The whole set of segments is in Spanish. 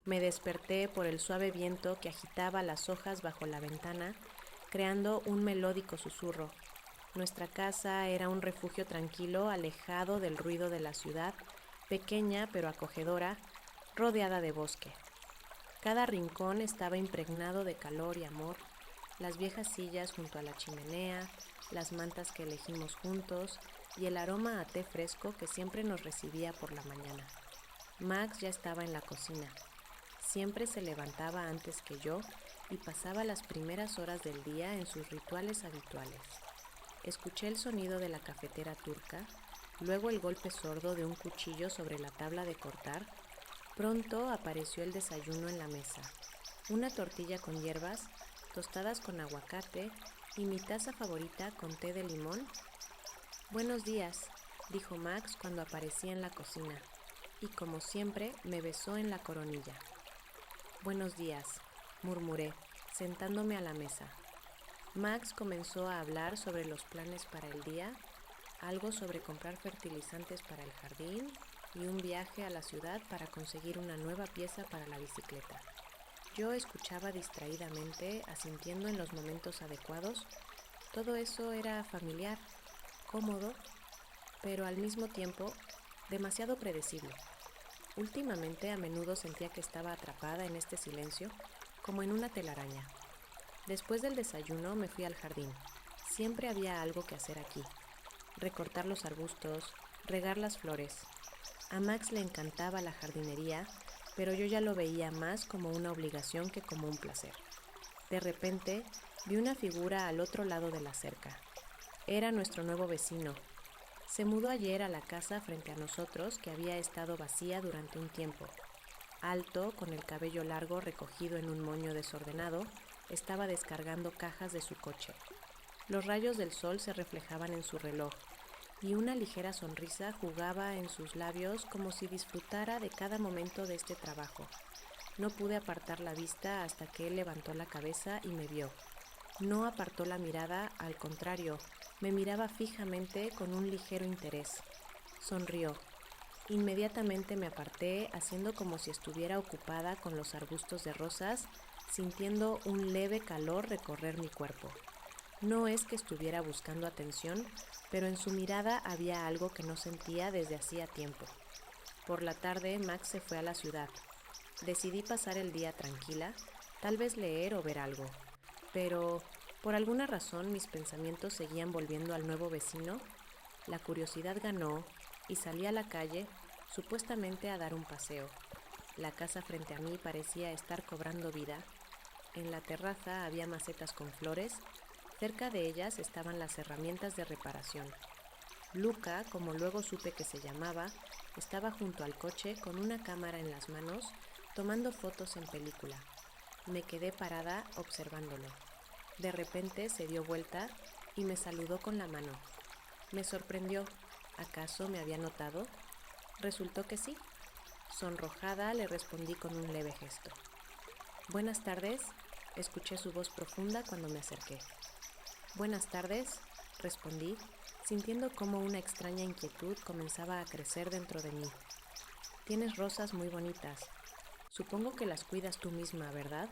Me desperté por el suave viento que agitaba las hojas bajo la ventana, creando un melódico susurro. Nuestra casa era un refugio tranquilo, alejado del ruido de la ciudad, pequeña pero acogedora, rodeada de bosque. Cada rincón estaba impregnado de calor y amor, las viejas sillas junto a la chimenea, las mantas que elegimos juntos y el aroma a té fresco que siempre nos recibía por la mañana. Max ya estaba en la cocina. Siempre se levantaba antes que yo y pasaba las primeras horas del día en sus rituales habituales. Escuché el sonido de la cafetera turca, luego el golpe sordo de un cuchillo sobre la tabla de cortar. Pronto apareció el desayuno en la mesa. Una tortilla con hierbas, tostadas con aguacate y mi taza favorita con té de limón. «Buenos días», dijo Max cuando aparecí en la cocina, y como siempre me besó en la coronilla. «Buenos días», murmuré, sentándome a la mesa. Max comenzó a hablar sobre los planes para el día, algo sobre comprar fertilizantes para el jardín y un viaje a la ciudad para conseguir una nueva pieza para la bicicleta. Yo escuchaba distraídamente, asintiendo en los momentos adecuados. Todo eso era familiar, cómodo, pero al mismo tiempo demasiado predecible. Últimamente a menudo sentía que estaba atrapada en este silencio, como en una telaraña. Después del desayuno me fui al jardín. Siempre había algo que hacer aquí. Recortar los arbustos, regar las flores. A Max le encantaba la jardinería, pero yo ya lo veía más como una obligación que como un placer. De repente, vi una figura al otro lado de la cerca. Era nuestro nuevo vecino. Se mudó ayer a la casa frente a nosotros, que había estado vacía durante un tiempo. Alto, con el cabello largo recogido en un moño desordenado, estaba descargando cajas de su coche. Los rayos del sol se reflejaban en su reloj, y una ligera sonrisa jugaba en sus labios como si disfrutara de cada momento de este trabajo. No pude apartar la vista hasta que él levantó la cabeza y me vio. No apartó la mirada, al contrario, me miraba fijamente con un ligero interés. Sonrió. Inmediatamente me aparté, haciendo como si estuviera ocupada con los arbustos de rosas, sintiendo un leve calor recorrer mi cuerpo. No es que estuviera buscando atención, pero en su mirada había algo que no sentía desde hacía tiempo. Por la tarde, Max se fue a la ciudad. Decidí pasar el día tranquila, tal vez leer o ver algo. Pero, por alguna razón, mis pensamientos seguían volviendo al nuevo vecino. La curiosidad ganó y salí a la calle, supuestamente a dar un paseo. La casa frente a mí parecía estar cobrando vida. En la terraza había macetas con flores. Cerca de ellas estaban las herramientas de reparación. Luca, como luego supe que se llamaba, estaba junto al coche con una cámara en las manos, tomando fotos en película. Me quedé parada observándolo. De repente se dio vuelta y me saludó con la mano. Me sorprendió. ¿Acaso me había notado? Resultó que sí. Sonrojada le respondí con un leve gesto. «Buenas tardes», escuché su voz profunda cuando me acerqué. «Buenas tardes», respondí, sintiendo cómo una extraña inquietud comenzaba a crecer dentro de mí. «Tienes rosas muy bonitas. Supongo que las cuidas tú misma, ¿verdad?»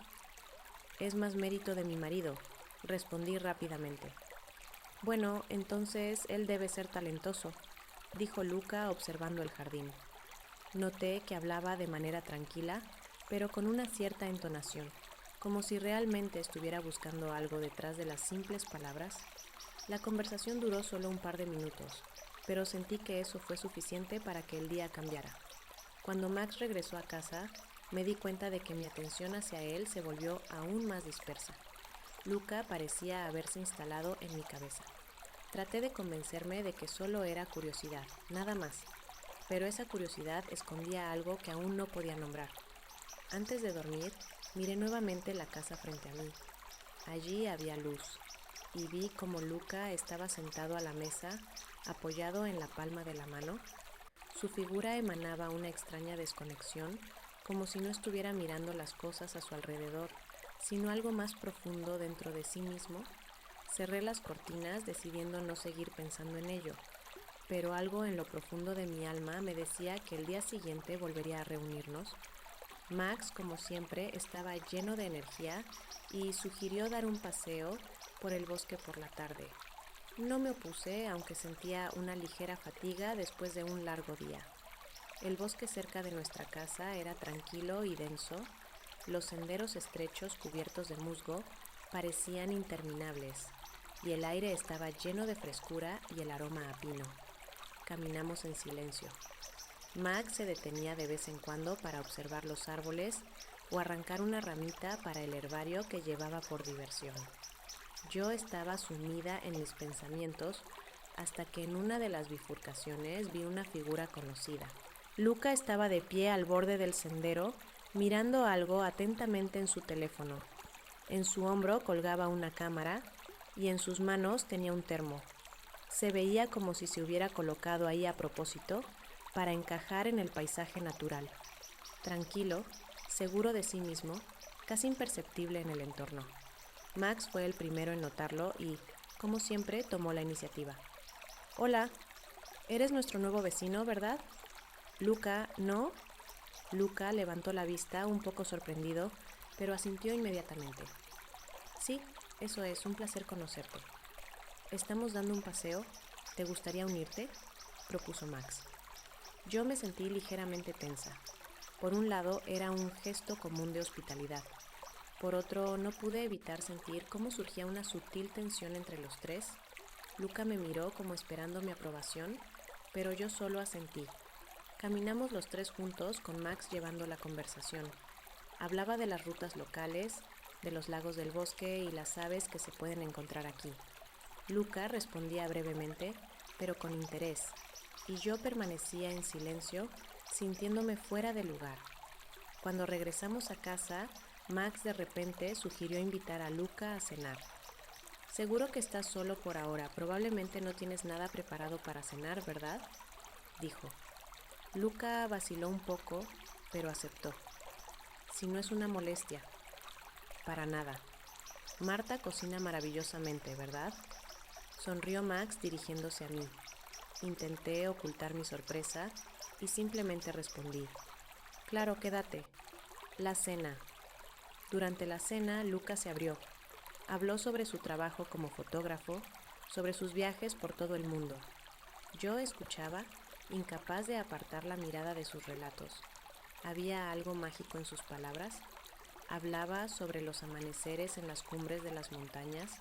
«Es más mérito de mi marido», respondí rápidamente. «Bueno, entonces él debe ser talentoso», dijo Luca observando el jardín. Noté que hablaba de manera tranquila, pero con una cierta entonación, como si realmente estuviera buscando algo detrás de las simples palabras. La conversación duró solo un par de minutos, pero sentí que eso fue suficiente para que el día cambiara. Cuando Max regresó a casa, me di cuenta de que mi atención hacia él se volvió aún más dispersa. Luca parecía haberse instalado en mi cabeza. Traté de convencerme de que solo era curiosidad, nada más, pero esa curiosidad escondía algo que aún no podía nombrar. Antes de dormir, miré nuevamente la casa frente a mí. Allí había luz, y vi cómo Luca estaba sentado a la mesa, apoyado en la palma de la mano. Su figura emanaba una extraña desconexión, como si no estuviera mirando las cosas a su alrededor, sino algo más profundo dentro de sí mismo. Cerré las cortinas, decidiendo no seguir pensando en ello, pero algo en lo profundo de mi alma me decía que el día siguiente volvería a reunirnos. Max, como siempre, estaba lleno de energía y sugirió dar un paseo por el bosque por la tarde. No me opuse, aunque sentía una ligera fatiga después de un largo día. El bosque cerca de nuestra casa era tranquilo y denso. Los senderos estrechos cubiertos de musgo parecían interminables y el aire estaba lleno de frescura y el aroma a pino. Caminamos en silencio. Max se detenía de vez en cuando para observar los árboles o arrancar una ramita para el herbario que llevaba por diversión. Yo estaba sumida en mis pensamientos hasta que en una de las bifurcaciones vi una figura conocida. Luca estaba de pie al borde del sendero, mirando algo atentamente en su teléfono. En su hombro colgaba una cámara y en sus manos tenía un termo. Se veía como si se hubiera colocado ahí a propósito para encajar en el paisaje natural. Tranquilo, seguro de sí mismo, casi imperceptible en el entorno. Max fue el primero en notarlo y, como siempre, tomó la iniciativa. Hola, eres nuestro nuevo vecino, ¿verdad? Luca, ¿no? Luca levantó la vista un poco sorprendido, pero asintió inmediatamente. Sí, eso es, un placer conocerte. ¿Estamos dando un paseo? ¿Te gustaría unirte?, propuso Max. Yo me sentí ligeramente tensa. Por un lado, era un gesto común de hospitalidad. Por otro, no pude evitar sentir cómo surgía una sutil tensión entre los tres. Luca me miró como esperando mi aprobación, pero yo solo asentí. Caminamos los tres juntos, con Max llevando la conversación. Hablaba de las rutas locales, de los lagos del bosque y las aves que se pueden encontrar aquí. Luca respondía brevemente, pero con interés, y yo permanecía en silencio, sintiéndome fuera de lugar. Cuando regresamos a casa, Max de repente sugirió invitar a Luca a cenar. Seguro que estás solo por ahora, probablemente no tienes nada preparado para cenar, ¿verdad?, dijo. Luca vaciló un poco, pero aceptó. Si no es una molestia. Para nada. Marta cocina maravillosamente, ¿verdad?, sonrió Max dirigiéndose a mí. Intenté ocultar mi sorpresa y simplemente respondí. Claro, quédate. La cena. Durante la cena, Luca se abrió. Habló sobre su trabajo como fotógrafo, sobre sus viajes por todo el mundo. Yo escuchaba, incapaz de apartar la mirada de sus relatos. ¿Había algo mágico en sus palabras? Hablaba sobre los amaneceres en las cumbres de las montañas,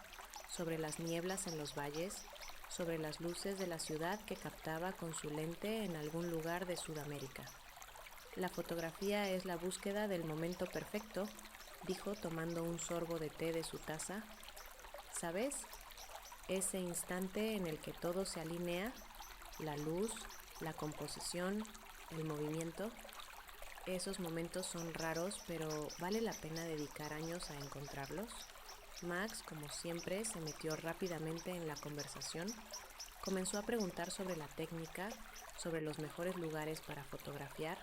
sobre las nieblas en los valles, sobre las luces de la ciudad que captaba con su lente en algún lugar de Sudamérica. La fotografía es la búsqueda del momento perfecto, dijo tomando un sorbo de té de su taza. ¿Sabes? Ese instante en el que todo se alinea, la luz, la composición, el movimiento. Esos momentos son raros, pero ¿vale la pena dedicar años a encontrarlos? Max, como siempre, se metió rápidamente en la conversación. Comenzó a preguntar sobre la técnica, sobre los mejores lugares para fotografiar.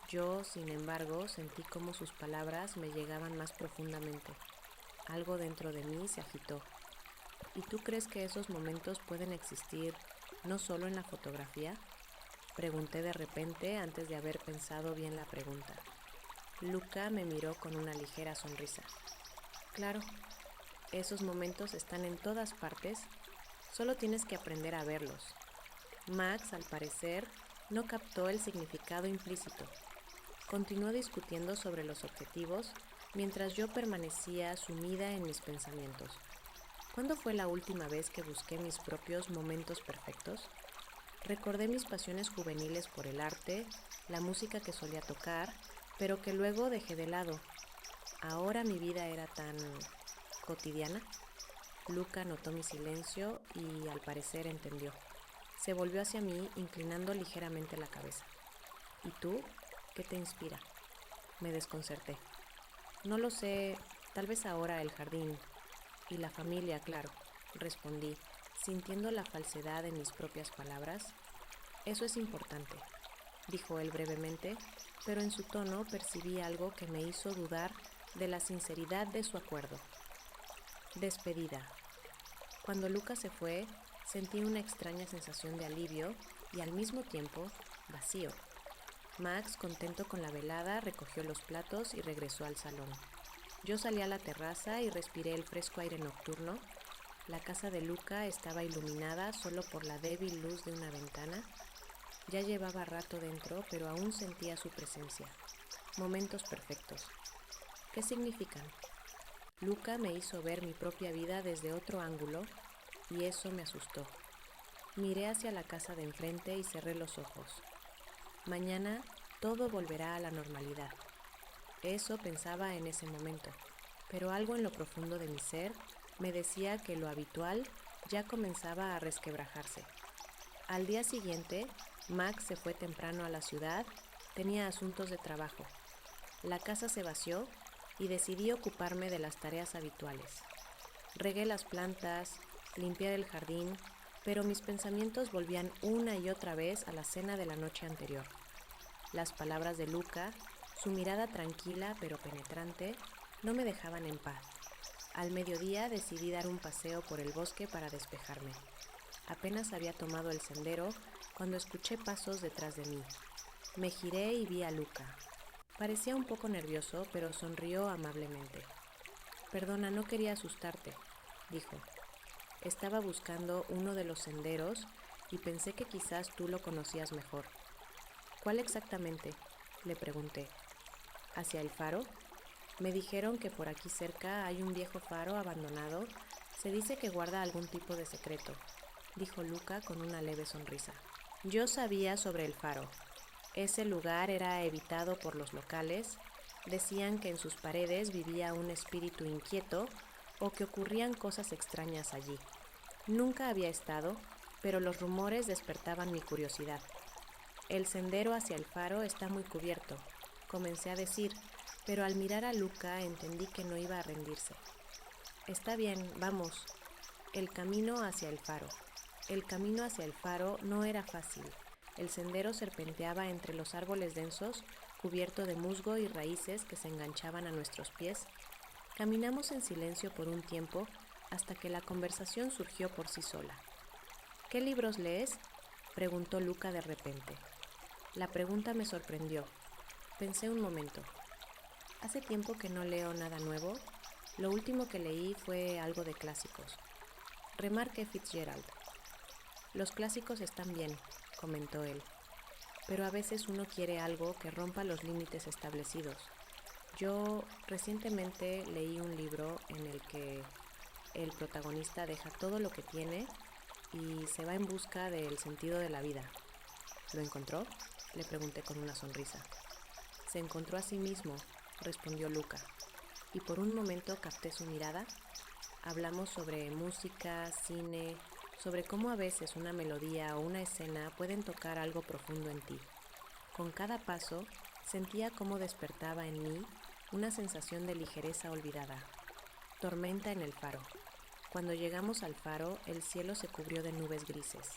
Yo, sin embargo, sentí cómo sus palabras me llegaban más profundamente. Algo dentro de mí se agitó. ¿Y tú crees que esos momentos pueden existir no solo en la fotografía?, pregunté de repente antes de haber pensado bien la pregunta. Luca me miró con una ligera sonrisa. Claro, esos momentos están en todas partes, solo tienes que aprender a verlos. Max, al parecer, no captó el significado implícito. Continuó discutiendo sobre los objetivos mientras yo permanecía sumida en mis pensamientos. ¿Cuándo fue la última vez que busqué mis propios momentos perfectos? Recordé mis pasiones juveniles por el arte, la música que solía tocar, pero que luego dejé de lado. Ahora mi vida era tan cotidiana. Luca notó mi silencio y al parecer entendió. Se volvió hacia mí inclinando ligeramente la cabeza. ¿Y tú? ¿Qué te inspira? Me desconcerté. No lo sé, tal vez ahora el jardín. Y la familia, claro, respondí, sintiendo la falsedad en mis propias palabras. Eso es importante, dijo él brevemente, pero en su tono percibí algo que me hizo dudar de la sinceridad de su acuerdo. Despedida. Cuando Luca se fue, sentí una extraña sensación de alivio y al mismo tiempo vacío. Max, contento con la velada, recogió los platos y regresó al salón. Yo salí a la terraza y respiré el fresco aire nocturno. La casa de Luca estaba iluminada solo por la débil luz de una ventana. Ya llevaba rato dentro, pero aún sentía su presencia. Momentos perfectos. ¿Qué significan? Luca me hizo ver mi propia vida desde otro ángulo y eso me asustó. Miré hacia la casa de enfrente y cerré los ojos. Mañana todo volverá a la normalidad. Eso pensaba en ese momento, pero algo en lo profundo de mi ser me decía que lo habitual ya comenzaba a resquebrajarse. Al día siguiente, Max se fue temprano a la ciudad, tenía asuntos de trabajo. La casa se vació y decidí ocuparme de las tareas habituales. Regué las plantas, limpié el jardín, pero mis pensamientos volvían una y otra vez a la cena de la noche anterior. Las palabras de Luca, su mirada tranquila pero penetrante, no me dejaban en paz. Al mediodía decidí dar un paseo por el bosque para despejarme. Apenas había tomado el sendero cuando escuché pasos detrás de mí. Me giré y vi a Luca. Parecía un poco nervioso, pero sonrió amablemente. «Perdona, no quería asustarte», dijo. «Estaba buscando uno de los senderos y pensé que quizás tú lo conocías mejor». «¿Cuál exactamente?», le pregunté. «¿Hacia el faro?» «Me dijeron que por aquí cerca hay un viejo faro abandonado. Se dice que guarda algún tipo de secreto», dijo Luca con una leve sonrisa. Yo sabía sobre el faro. Ese lugar era evitado por los locales. Decían que en sus paredes vivía un espíritu inquieto o que ocurrían cosas extrañas allí. Nunca había estado, pero los rumores despertaban mi curiosidad. «El sendero hacia el faro está muy cubierto», comencé a decir, pero al mirar a Luca entendí que no iba a rendirse. «Está bien, vamos». El camino hacia el faro. El camino hacia el faro no era fácil. El sendero serpenteaba entre los árboles densos, cubierto de musgo y raíces que se enganchaban a nuestros pies. Caminamos en silencio por un tiempo hasta que la conversación surgió por sí sola. «¿Qué libros lees?», preguntó Luca de repente. La pregunta me sorprendió. Pensé un momento. Hace tiempo que no leo nada nuevo. Lo último que leí fue algo de clásicos. Remarque Fitzgerald. «Los clásicos están bien», comentó él, «pero a veces uno quiere algo que rompa los límites establecidos. Yo recientemente leí un libro en el que el protagonista deja todo lo que tiene y se va en busca del sentido de la vida». «¿Lo encontró?», le pregunté con una sonrisa. «Se encontró a sí mismo», respondió Luca, y por un momento capté su mirada. Hablamos sobre música, cine, sobre cómo a veces una melodía o una escena pueden tocar algo profundo en ti. Con cada paso sentía cómo despertaba en mí una sensación de ligereza olvidada. Tormenta en el faro. Cuando llegamos al faro, el cielo se cubrió de nubes grises.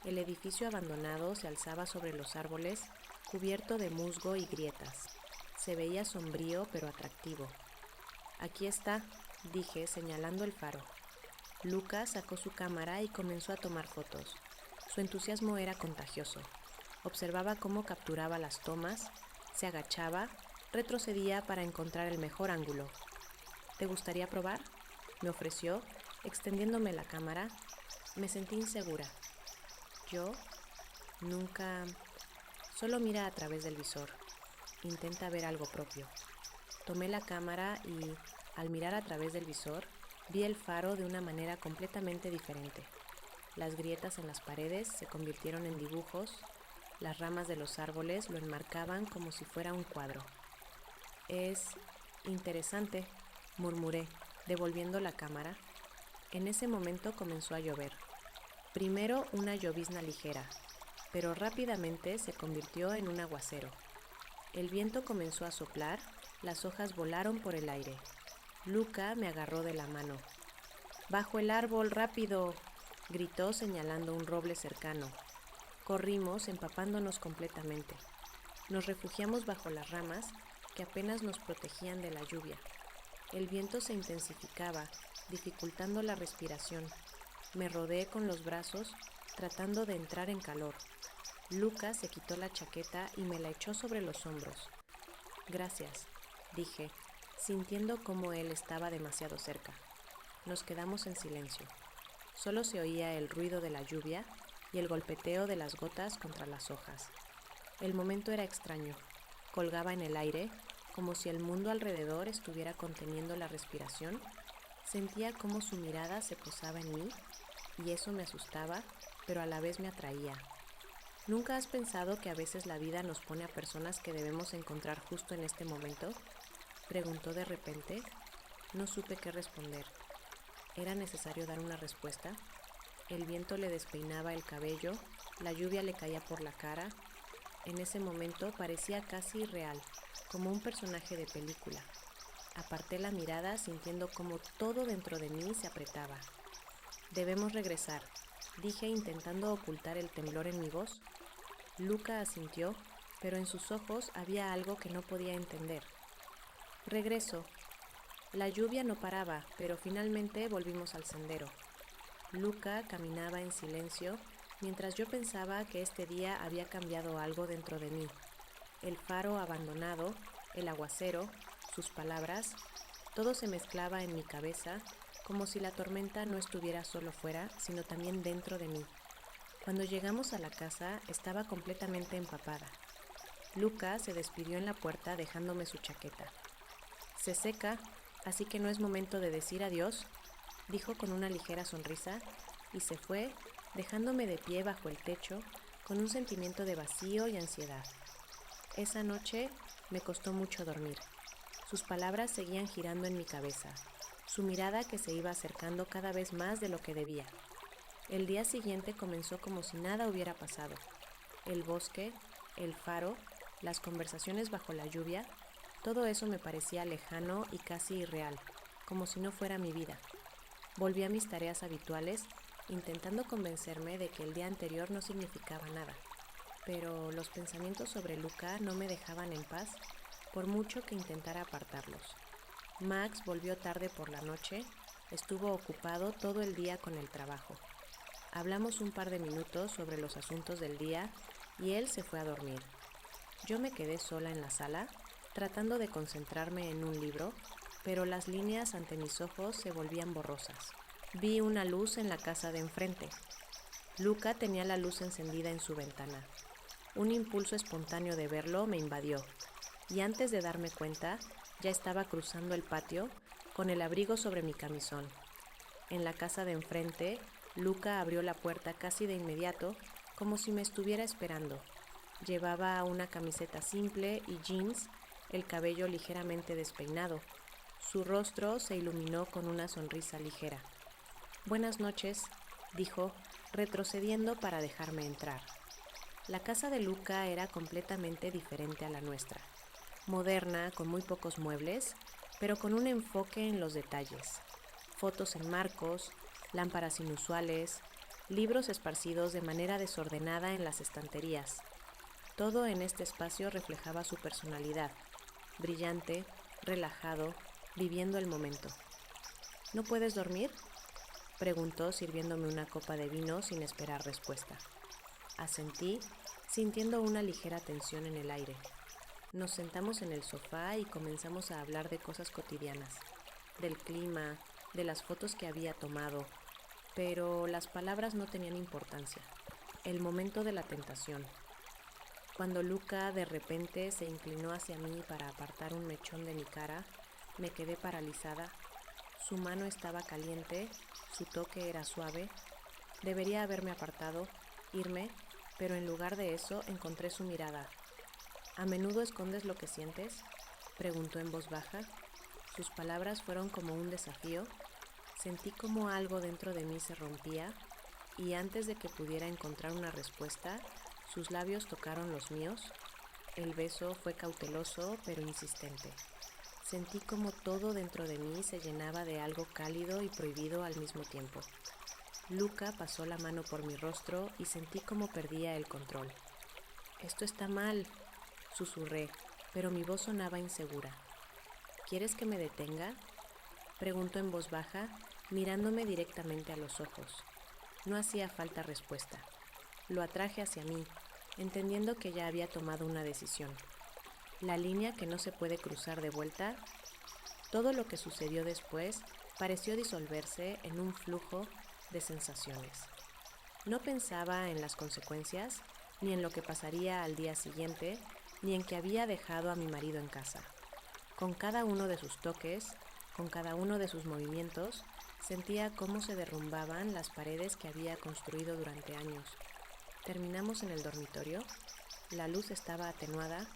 El edificio abandonado se alzaba sobre los árboles, cubierto de musgo y grietas. Se veía sombrío pero atractivo. «Aquí está», dije señalando el faro. Luca sacó su cámara y comenzó a tomar fotos. Su entusiasmo era contagioso. Observaba cómo capturaba las tomas, se agachaba, retrocedía para encontrar el mejor ángulo. «¿Te gustaría probar?», me ofreció, extendiéndome la cámara. Me sentí insegura. Yo nunca... Solo mira a través del visor. Intenta ver algo propio. Tomé la cámara y, al mirar a través del visor, vi el faro de una manera completamente diferente. Las grietas en las paredes se convirtieron en dibujos, las ramas de los árboles lo enmarcaban como si fuera un cuadro. «Es interesante», murmuré, devolviendo la cámara. En ese momento comenzó a llover. Primero una llovizna ligera, pero rápidamente se convirtió en un aguacero. El viento comenzó a soplar, las hojas volaron por el aire. Luca me agarró de la mano. «¡Bajo el árbol, rápido!», gritó señalando un roble cercano. Corrimos empapándonos completamente. Nos refugiamos bajo las ramas que apenas nos protegían de la lluvia. El viento se intensificaba, dificultando la respiración. Me rodeé con los brazos, tratando de entrar en calor. Luca se quitó la chaqueta y me la echó sobre los hombros. Gracias, dije, sintiendo cómo él estaba demasiado cerca. Nos quedamos en silencio. Solo se oía el ruido de la lluvia y el golpeteo de las gotas contra las hojas. El momento era extraño. Colgaba en el aire, como si el mundo alrededor estuviera conteniendo la respiración. Sentía cómo su mirada se posaba en mí y eso me asustaba, pero a la vez me atraía. ¿Nunca has pensado que a veces la vida nos pone a personas que debemos encontrar justo en este momento? Preguntó de repente. No supe qué responder. ¿Era necesario dar una respuesta? El viento le despeinaba el cabello, la lluvia le caía por la cara. En ese momento parecía casi irreal, como un personaje de película. Aparté la mirada sintiendo cómo todo dentro de mí se apretaba. Debemos regresar, dije intentando ocultar el temblor en mi voz. Luca asintió, pero en sus ojos había algo que no podía entender. Regreso. La lluvia no paraba, pero finalmente volvimos al sendero. Luca caminaba en silencio, mientras yo pensaba que este día había cambiado algo dentro de mí. El faro abandonado, el aguacero, sus palabras, todo se mezclaba en mi cabeza como si la tormenta no estuviera solo fuera, sino también dentro de mí. Cuando llegamos a la casa estaba completamente empapada. Luca se despidió en la puerta dejándome su chaqueta. Se seca, así que no es momento de decir adiós, dijo con una ligera sonrisa y se fue, dejándome de pie bajo el techo con un sentimiento de vacío y ansiedad. Esa noche me costó mucho dormir. Sus palabras seguían girando en mi cabeza, su mirada que se iba acercando cada vez más de lo que debía. El día siguiente comenzó como si nada hubiera pasado. El bosque, el faro, las conversaciones bajo la lluvia, todo eso me parecía lejano y casi irreal, como si no fuera mi vida. Volví a mis tareas habituales, intentando convencerme de que el día anterior no significaba nada. Pero los pensamientos sobre Luca no me dejaban en paz, por mucho que intentara apartarlos. Max volvió tarde por la noche, estuvo ocupado todo el día con el trabajo. Hablamos un par de minutos sobre los asuntos del día y él se fue a dormir. Yo me quedé sola en la sala, tratando de concentrarme en un libro, pero las líneas ante mis ojos se volvían borrosas. Vi una luz en la casa de enfrente. Luca tenía la luz encendida en su ventana. Un impulso espontáneo de verlo me invadió, y antes de darme cuenta, ya estaba cruzando el patio con el abrigo sobre mi camisón. En la casa de enfrente, Luca abrió la puerta casi de inmediato, como si me estuviera esperando. Llevaba una camiseta simple y jeans, el cabello ligeramente despeinado. Su rostro se iluminó con una sonrisa ligera. «Buenas noches», dijo, retrocediendo para dejarme entrar. La casa de Luca era completamente diferente a la nuestra. Moderna, con muy pocos muebles, pero con un enfoque en los detalles. Fotos en marcos, lámparas inusuales, libros esparcidos de manera desordenada en las estanterías. Todo en este espacio reflejaba su personalidad, brillante, relajado, viviendo el momento. «¿No puedes dormir?», preguntó sirviéndome una copa de vino sin esperar respuesta. Asentí, sintiendo una ligera tensión en el aire. Nos sentamos en el sofá y comenzamos a hablar de cosas cotidianas, del clima, de las fotos que había tomado, pero las palabras no tenían importancia. El momento de la tentación. Cuando Luca de repente se inclinó hacia mí para apartar un mechón de mi cara, me quedé paralizada. Su mano estaba caliente, su toque era suave. Debería haberme apartado, irme, pero en lugar de eso encontré su mirada. «¿A menudo escondes lo que sientes?», preguntó en voz baja. Sus palabras fueron como un desafío. Sentí como algo dentro de mí se rompía y antes de que pudiera encontrar una respuesta, sus labios tocaron los míos. El beso fue cauteloso pero insistente. Sentí como todo dentro de mí se llenaba de algo cálido y prohibido al mismo tiempo. Luca pasó la mano por mi rostro y sentí como perdía el control. «Esto está mal», susurré, pero mi voz sonaba insegura. «¿Quieres que me detenga?», preguntó en voz baja, mirándome directamente a los ojos. No hacía falta respuesta. Lo atraje hacia mí, entendiendo que ya había tomado una decisión. La línea que no se puede cruzar de vuelta. Todo lo que sucedió después pareció disolverse en un flujo de sensaciones. No pensaba en las consecuencias, ni en lo que pasaría al día siguiente, ni en que había dejado a mi marido en casa. Con cada uno de sus toques, con cada uno de sus movimientos, sentía cómo se derrumbaban las paredes que había construido durante años. Terminamos en el dormitorio, la luz estaba atenuada,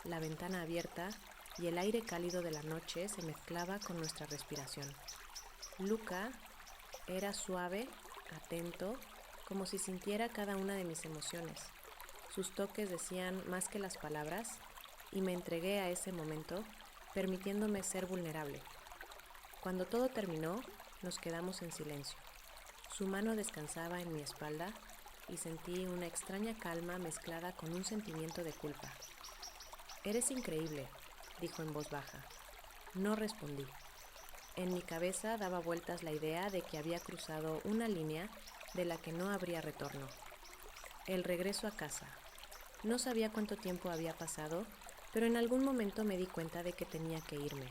la ventana abierta y el aire cálido de la noche se mezclaba con nuestra respiración. Luca era suave, atento, como si sintiera cada una de mis emociones. Sus toques decían más que las palabras y me entregué a ese momento, permitiéndome ser vulnerable. Cuando todo terminó, nos quedamos en silencio. Su mano descansaba en mi espalda y sentí una extraña calma mezclada con un sentimiento de culpa. «Eres increíble», dijo en voz baja. No respondí. En mi cabeza daba vueltas la idea de que había cruzado una línea de la que no habría retorno. El regreso a casa. No sabía cuánto tiempo había pasado, pero en algún momento me di cuenta de que tenía que irme.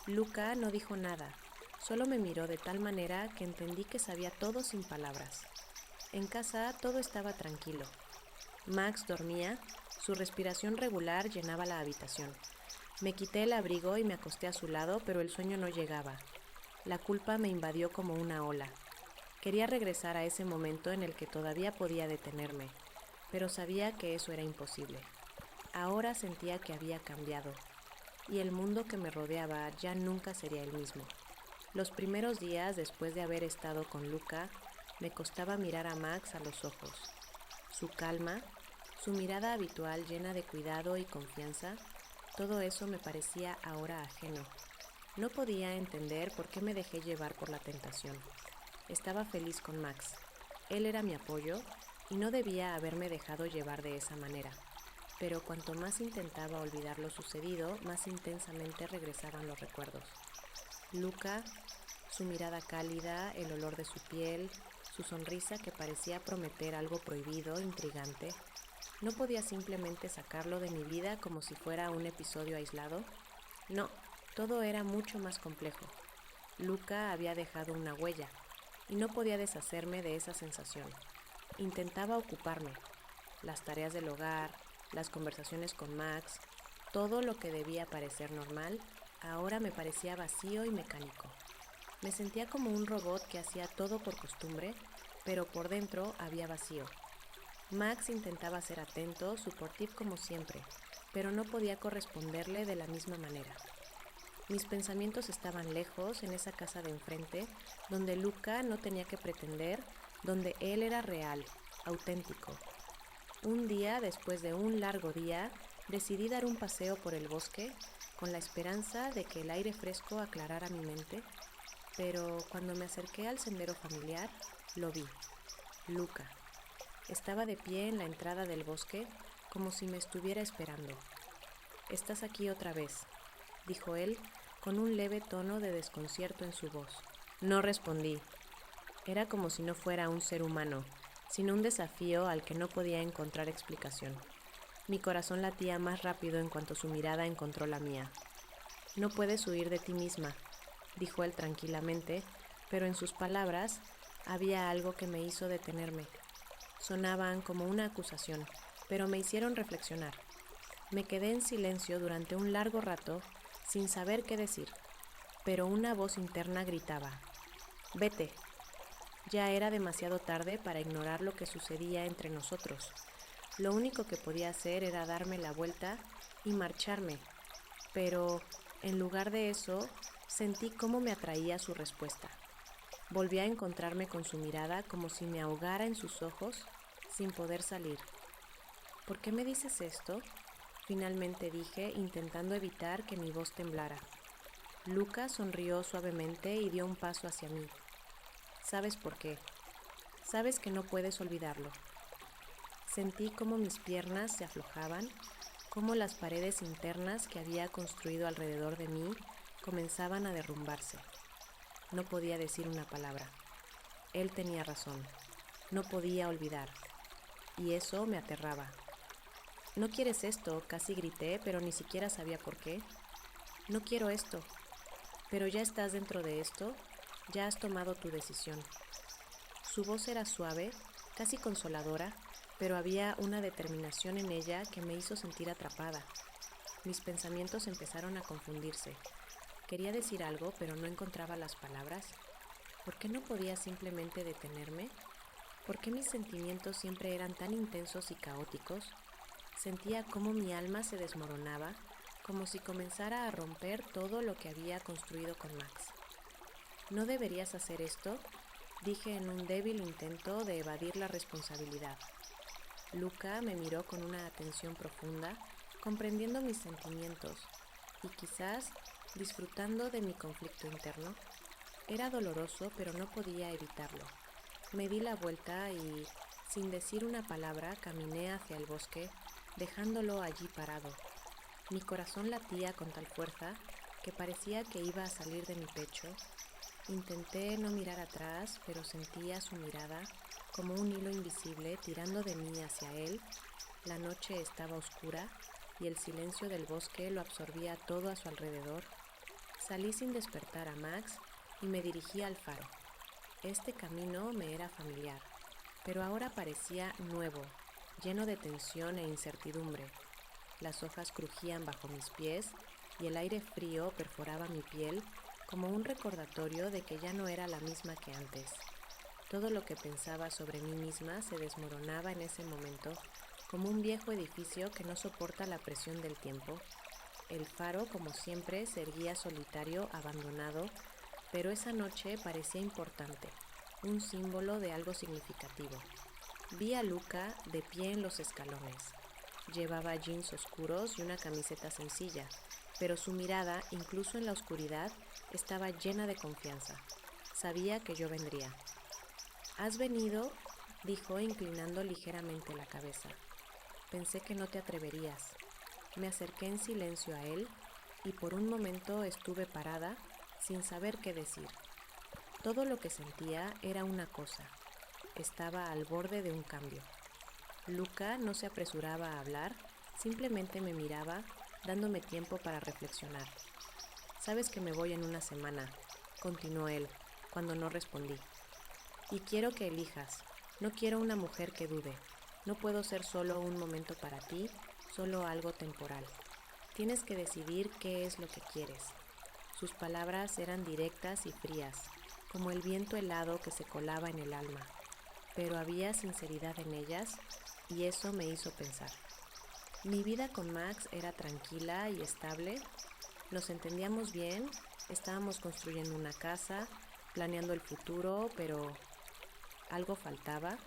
Luca no dijo nada, solo me miró de tal manera que entendí que sabía todo sin palabras. En casa todo estaba tranquilo. Max dormía, su respiración regular llenaba la habitación. Me quité el abrigo y me acosté a su lado, pero el sueño no llegaba. La culpa me invadió como una ola. Quería regresar a ese momento en el que todavía podía detenerme, pero sabía que eso era imposible. Ahora sentía que había cambiado, y el mundo que me rodeaba ya nunca sería el mismo. Los primeros días después de haber estado con Luca, me costaba mirar a Max a los ojos. Su calma, su mirada habitual llena de cuidado y confianza, todo eso me parecía ahora ajeno. No podía entender por qué me dejé llevar por la tentación. Estaba feliz con Max. Él era mi apoyo y no debía haberme dejado llevar de esa manera. Pero cuanto más intentaba olvidar lo sucedido, más intensamente regresaban los recuerdos. Luca, su mirada cálida, el olor de su piel, su sonrisa que parecía prometer algo prohibido, intrigante. ¿No podía simplemente sacarlo de mi vida como si fuera un episodio aislado? No, todo era mucho más complejo. Luca había dejado una huella, y no podía deshacerme de esa sensación. Intentaba ocuparme. Las tareas del hogar, las conversaciones con Max, todo lo que debía parecer normal, ahora me parecía vacío y mecánico. Me sentía como un robot que hacía todo por costumbre, pero por dentro había vacío. Max intentaba ser atento, supportive como siempre, pero no podía corresponderle de la misma manera. Mis pensamientos estaban lejos, en esa casa de enfrente, donde Luca no tenía que pretender, donde él era real, auténtico. Un día, después de un largo día, decidí dar un paseo por el bosque, con la esperanza de que el aire fresco aclarara mi mente, pero cuando me acerqué al sendero familiar, lo vi. Luca. Estaba de pie en la entrada del bosque, como si me estuviera esperando. «Estás aquí otra vez», dijo él, con un leve tono de desconcierto en su voz. No respondí. Era como si no fuera un ser humano, sino un desafío al que no podía encontrar explicación. Mi corazón latía más rápido en cuanto su mirada encontró la mía. «No puedes huir de ti misma», dijo él tranquilamente, pero en sus palabras había algo que me hizo detenerme. Sonaban como una acusación, pero me hicieron reflexionar. Me quedé en silencio durante un largo rato, sin saber qué decir, pero una voz interna gritaba: «Vete». Ya era demasiado tarde para ignorar lo que sucedía entre nosotros. Lo único que podía hacer era darme la vuelta y marcharme, pero en lugar de eso, sentí cómo me atraía su respuesta. Volví a encontrarme con su mirada como si me ahogara en sus ojos sin poder salir. «¿Por qué me dices esto?», finalmente dije, intentando evitar que mi voz temblara. Luca sonrió suavemente y dio un paso hacia mí. «¿Sabes por qué? Sabes que no puedes olvidarlo». Sentí cómo mis piernas se aflojaban, cómo las paredes internas que había construido alrededor de mí comenzaban a derrumbarse. No podía decir una palabra. Él tenía razón. No podía olvidar. y eso me aterraba. «No quieres esto», casi grité, pero ni siquiera sabía por qué. «No quiero esto». «Pero ya estás dentro de esto, ya has tomado tu decisión». Su voz era suave, casi consoladora, pero había una determinación en ella que me hizo sentir atrapada. Mis pensamientos empezaron a confundirse. Quería decir algo, pero no encontraba las palabras. ¿Por qué no podía simplemente detenerme? ¿Por qué mis sentimientos siempre eran tan intensos y caóticos? Sentía cómo mi alma se desmoronaba, como si comenzara a romper todo lo que había construido con Max. «¿No deberías hacer esto?», dije en un débil intento de evadir la responsabilidad. Luca me miró con una atención profunda, comprendiendo mis sentimientos y quizás disfrutando de mi conflicto interno. Era doloroso, pero no podía evitarlo. Me di la vuelta y, sin decir una palabra, caminé hacia el bosque, dejándolo allí parado. Mi corazón latía con tal fuerza que parecía que iba a salir de mi pecho. Intenté no mirar atrás, pero sentía su mirada como un hilo invisible tirando de mí hacia él. La noche estaba oscura y el silencio del bosque lo absorbía todo a su alrededor. Salí sin despertar a Max y me dirigí al faro. Este camino me era familiar, pero ahora parecía nuevo, lleno de tensión e incertidumbre. Las hojas crujían bajo mis pies y el aire frío perforaba mi piel como un recordatorio de que ya no era la misma que antes. Todo lo que pensaba sobre mí misma se desmoronaba en ese momento, como un viejo edificio que no soporta la presión del tiempo. El faro, como siempre, se erguía solitario, abandonado, pero esa noche parecía importante, un símbolo de algo significativo. Vi a Luca de pie en los escalones. Llevaba jeans oscuros y una camiseta sencilla, pero su mirada, incluso en la oscuridad, estaba llena de confianza. Sabía que yo vendría. «¿Has venido?», dijo inclinando ligeramente la cabeza. «Pensé que no te atreverías». Me acerqué en silencio a él y por un momento estuve parada, sin saber qué decir. Todo lo que sentía era una cosa. Estaba al borde de un cambio. Luca no se apresuraba a hablar, simplemente me miraba, dándome tiempo para reflexionar. «Sabes que me voy en una semana», continuó él, cuando no respondí. «Y quiero que elijas. No quiero una mujer que dude. No puedo ser solo un momento para ti, solo algo temporal. Tienes que decidir qué es lo que quieres». Sus palabras eran directas y frías, como el viento helado que se colaba en el alma, pero había sinceridad en ellas y eso me hizo pensar. Mi vida con Max era tranquila y estable. Nos entendíamos bien, estábamos construyendo una casa, planeando el futuro, pero algo faltaba.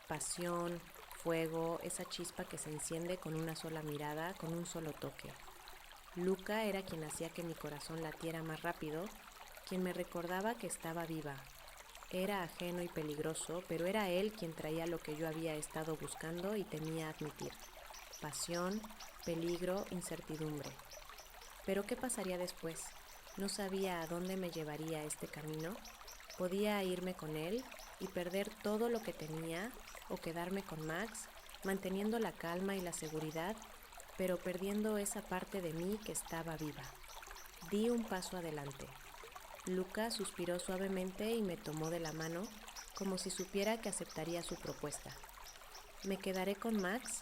Pasión, fuego, esa chispa que se enciende con una sola mirada, con un solo toque. Luca era quien hacía que mi corazón latiera más rápido, quien me recordaba que estaba viva. Era ajeno y peligroso, pero era él quien traía lo que yo había estado buscando y temía admitir. Pasión, peligro, incertidumbre. Pero ¿qué pasaría después? No sabía a dónde me llevaría este camino. Podía irme con él y perder todo lo que tenía, o quedarme con Max, manteniendo la calma y la seguridad, pero perdiendo esa parte de mí que estaba viva. Di un paso adelante. Luca suspiró suavemente y me tomó de la mano, como si supiera que aceptaría su propuesta. «¿Me quedaré con Max?»,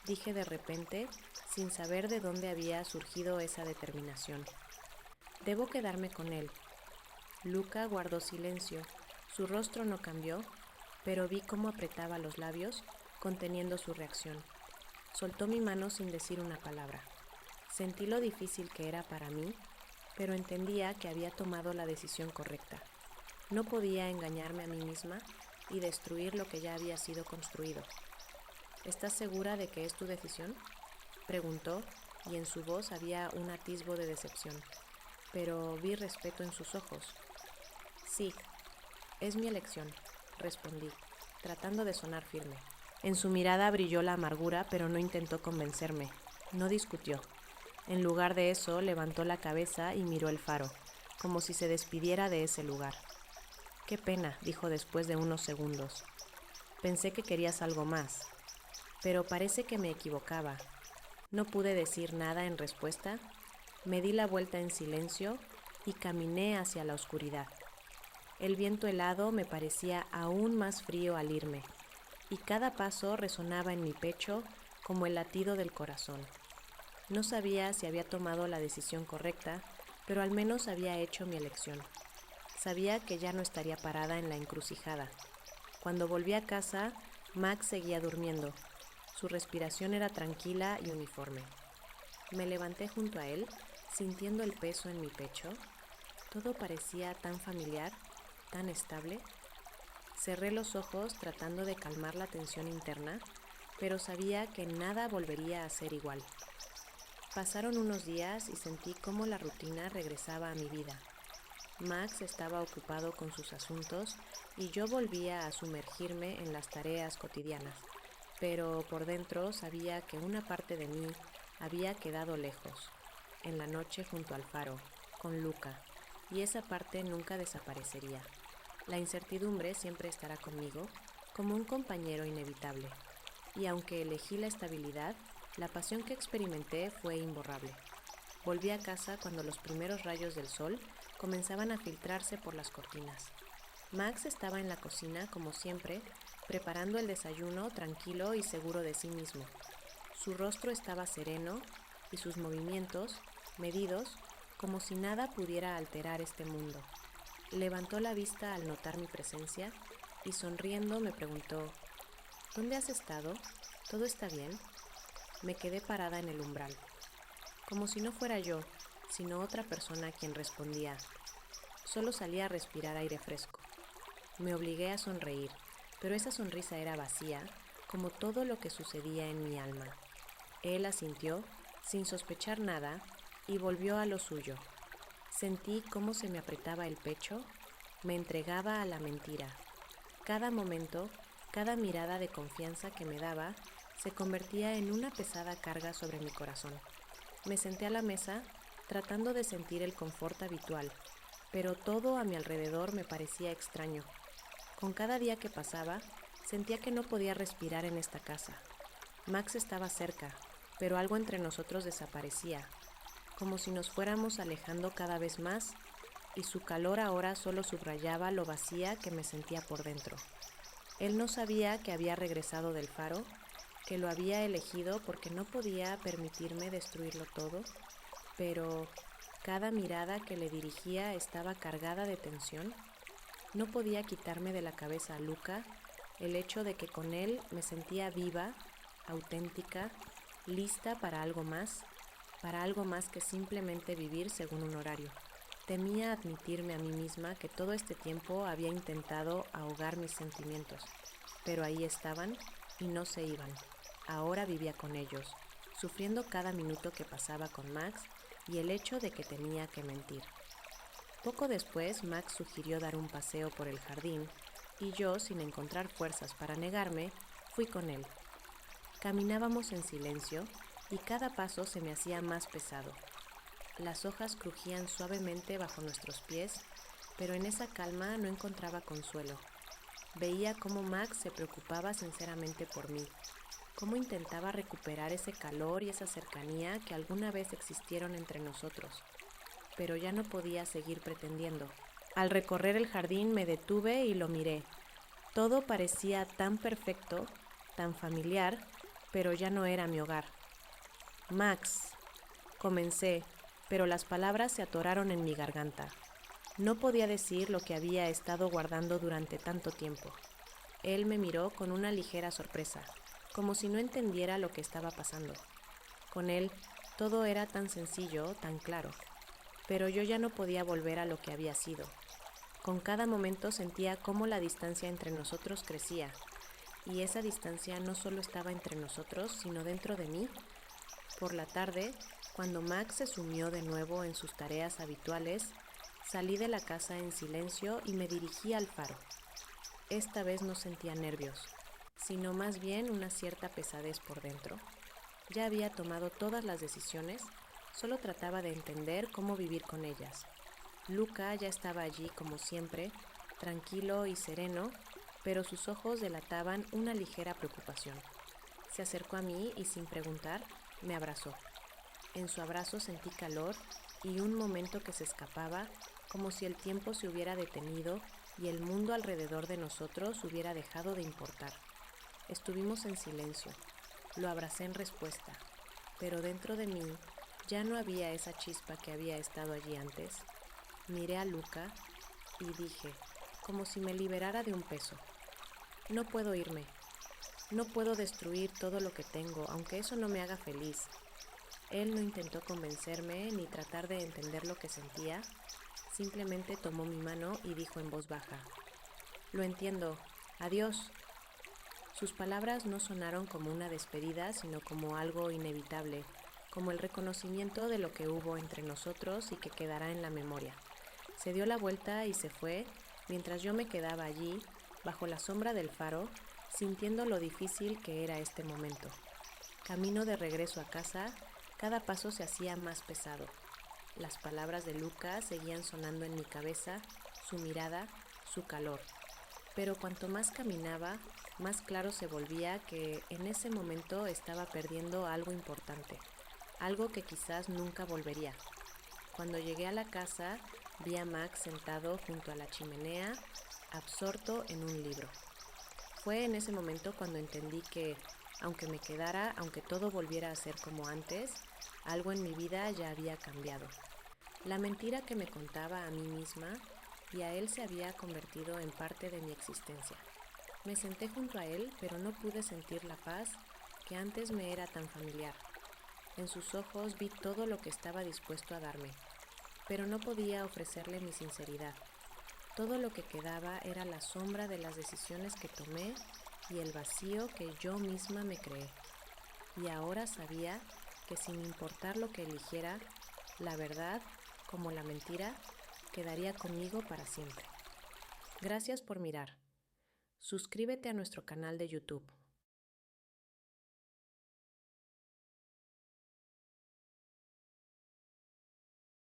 dije de repente, sin saber de dónde había surgido esa determinación. «Debo quedarme con él». Luca guardó silencio. Su rostro no cambió, pero vi cómo apretaba los labios, conteniendo su reacción. Soltó mi mano sin decir una palabra. Sentí lo difícil que era para mí, pero entendía que había tomado la decisión correcta. No podía engañarme a mí misma y destruir lo que ya había sido construido. «¿Estás segura de que es tu decisión?», preguntó, y en su voz había un atisbo de decepción, pero vi respeto en sus ojos. «Sí, es mi elección», respondí, tratando de sonar firme. En su mirada brilló la amargura, pero no intentó convencerme. No discutió. En lugar de eso, levantó la cabeza y miró el faro, como si se despidiera de ese lugar. «Qué pena», dijo después de unos segundos. «Pensé que querías algo más». pero parece que me equivocaba. No pude decir nada en respuesta, me di la vuelta en silencio y caminé hacia la oscuridad. El viento helado me parecía aún más frío al irme, y cada paso resonaba en mi pecho como el latido del corazón. No sabía si había tomado la decisión correcta, pero al menos había hecho mi elección. Sabía que ya no estaría parada en la encrucijada. Cuando volví a casa, Max seguía durmiendo. Su respiración era tranquila y uniforme. Me levanté junto a él, sintiendo el peso en mi pecho. Todo parecía tan familiar, tan estable. Cerré los ojos tratando de calmar la tensión interna, pero sabía que nada volvería a ser igual. Pasaron unos días y sentí cómo la rutina regresaba a mi vida. Max estaba ocupado con sus asuntos y yo volvía a sumergirme en las tareas cotidianas, pero por dentro sabía que una parte de mí había quedado lejos, en la noche junto al faro, con Luca, y esa parte nunca desaparecería. La incertidumbre siempre estará conmigo, como un compañero inevitable, y aunque elegí la estabilidad, la pasión que experimenté fue imborrable. Volví a casa cuando los primeros rayos del sol comenzaban a filtrarse por las cortinas. Max estaba en la cocina, como siempre, preparando el desayuno tranquilo y seguro de sí mismo. Su rostro estaba sereno y sus movimientos, medidos, como si nada pudiera alterar este mundo. Levantó la vista al notar mi presencia y sonriendo me preguntó: ¿Dónde has estado? ¿Todo está bien? Me quedé parada en el umbral, como si no fuera yo, sino otra persona quien respondía. Solo salía a respirar aire fresco. Me obligué a sonreír, pero esa sonrisa era vacía, como todo lo que sucedía en mi alma. Él asintió, sin sospechar nada, y volvió a lo suyo. Sentí cómo se me apretaba el pecho, me entregaba a la mentira. Cada momento, cada mirada de confianza que me daba, se convertía en una pesada carga sobre mi corazón. Me senté a la mesa, tratando de sentir el confort habitual, pero todo a mi alrededor me parecía extraño. Con cada día que pasaba, sentía que no podía respirar en esta casa. Max estaba cerca, pero algo entre nosotros desaparecía, como si nos fuéramos alejando cada vez más, y su calor ahora solo subrayaba lo vacía que me sentía por dentro. Él no sabía que había regresado del faro, que lo había elegido porque no podía permitirme destruirlo todo, pero cada mirada que le dirigía estaba cargada de tensión. No podía quitarme de la cabeza a Luca el hecho de que con él me sentía viva, auténtica, lista para algo más que simplemente vivir según un horario. Temía admitirme a mí misma que todo este tiempo había intentado ahogar mis sentimientos, pero ahí estaban y no se iban. Ahora vivía con ellos, sufriendo cada minuto que pasaba con Max y el hecho de que tenía que mentir. Poco después, Max sugirió dar un paseo por el jardín y yo, sin encontrar fuerzas para negarme, fui con él. Caminábamos en silencio y cada paso se me hacía más pesado. Las hojas crujían suavemente bajo nuestros pies, pero en esa calma no encontraba consuelo. Veía cómo Max se preocupaba sinceramente por mí, cómo intentaba recuperar ese calor y esa cercanía que alguna vez existieron entre nosotros, pero ya no podía seguir pretendiendo. Al recorrer el jardín me detuve y lo miré. Todo parecía tan perfecto, tan familiar, pero ya no era mi hogar. Max, comencé, pero las palabras se atoraron en mi garganta. No podía decir lo que había estado guardando durante tanto tiempo. Él me miró con una ligera sorpresa, como si no entendiera lo que estaba pasando. Con él todo era tan sencillo, tan claro, pero yo ya no podía volver a lo que había sido. Con cada momento sentía cómo la distancia entre nosotros crecía, y esa distancia no solo estaba entre nosotros, sino dentro de mí. Por la tarde, cuando Max se sumió de nuevo en sus tareas habituales, salí de la casa en silencio y me dirigí al faro. Esta vez no sentía nervios, sino más bien una cierta pesadez por dentro. Ya había tomado todas las decisiones, solo trataba de entender cómo vivir con ellas. Luca ya estaba allí como siempre, tranquilo y sereno, pero sus ojos delataban una ligera preocupación. Se acercó a mí y sin preguntar, me abrazó. En su abrazo sentí calor y un momento que se escapaba, como si el tiempo se hubiera detenido y el mundo alrededor de nosotros hubiera dejado de importar. Estuvimos en silencio. Lo abracé en respuesta, pero dentro de mí ya no había esa chispa que había estado allí antes. Miré a Luca y dije, como si me liberara de un peso: no puedo irme, no puedo destruir todo lo que tengo, aunque eso no me haga feliz. Él no intentó convencerme ni tratar de entender lo que sentía, simplemente tomó mi mano y dijo en voz baja: lo entiendo, adiós. Sus palabras no sonaron como una despedida, sino como algo inevitable, como el reconocimiento de lo que hubo entre nosotros y que quedará en la memoria. Se dio la vuelta y se fue, mientras yo me quedaba allí, bajo la sombra del faro, sintiendo lo difícil que era este momento. Camino de regreso a casa, cada paso se hacía más pesado. Las palabras de Lucas seguían sonando en mi cabeza, su mirada, su calor. Pero cuanto más caminaba, más claro se volvía que en ese momento estaba perdiendo algo importante, algo que quizás nunca volvería. Cuando llegué a la casa, vi a Max sentado junto a la chimenea, absorto en un libro. Fue en ese momento cuando entendí que, aunque me quedara, aunque todo volviera a ser como antes, algo en mi vida ya había cambiado. La mentira que me contaba a mí misma y a él se había convertido en parte de mi existencia. Me senté junto a él, pero no pude sentir la paz que antes me era tan familiar. En sus ojos vi todo lo que estaba dispuesto a darme, pero no podía ofrecerle mi sinceridad. Todo lo que quedaba era la sombra de las decisiones que tomé y el vacío que yo misma me creé. Y ahora sabía que sin importar lo que eligiera, la verdad, como la mentira, quedaría conmigo para siempre. Gracias por mirar. Suscríbete a nuestro canal de YouTube.